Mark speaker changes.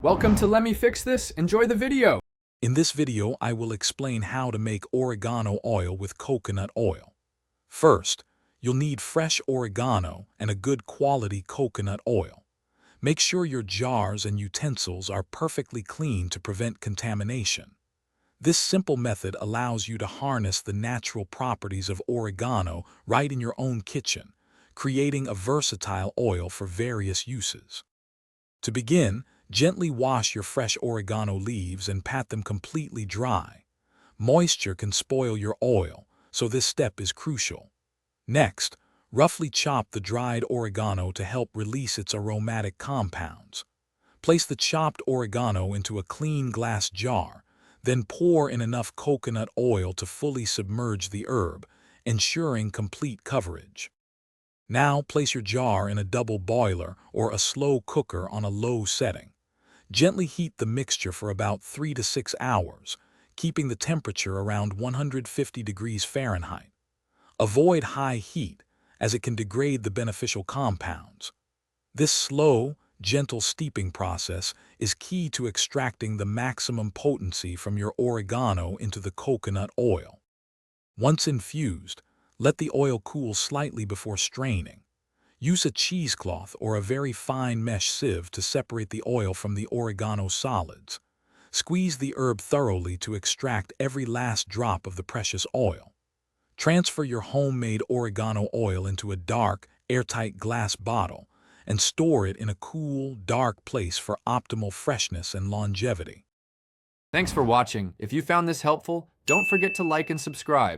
Speaker 1: Welcome to Let Me Fix This. Enjoy the video.
Speaker 2: In this video, I will explain how to make oregano oil with coconut oil. First, you'll need fresh oregano and a good quality coconut oil. Make sure your jars and utensils are perfectly clean to prevent contamination. This simple method allows you to harness the natural properties of oregano right in your own kitchen, creating a versatile oil for various uses. To begin, gently wash your fresh oregano leaves and pat them completely dry. Moisture can spoil your oil, so this step is crucial. Next, roughly chop the dried oregano to help release its aromatic compounds. Place the chopped oregano into a clean glass jar, then pour in enough coconut oil to fully submerge the herb, ensuring complete coverage. Now place your jar in a double boiler or a slow cooker on a low setting. Gently heat the mixture for about 3 to 6 hours, keeping the temperature around 150 degrees Fahrenheit. Avoid high heat, as it can degrade the beneficial compounds. This slow, gentle steeping process is key to extracting the maximum potency from your oregano into the coconut oil. Once infused, let the oil cool slightly before straining. Use a cheesecloth or a very fine mesh sieve to separate the oil from the oregano solids. Squeeze the herb thoroughly to extract every last drop of the precious oil. Transfer your homemade oregano oil into a dark, airtight glass bottle and store it in a cool, dark place for optimal freshness and longevity.
Speaker 1: Thanks for watching. If you found this helpful, don't forget to like and subscribe.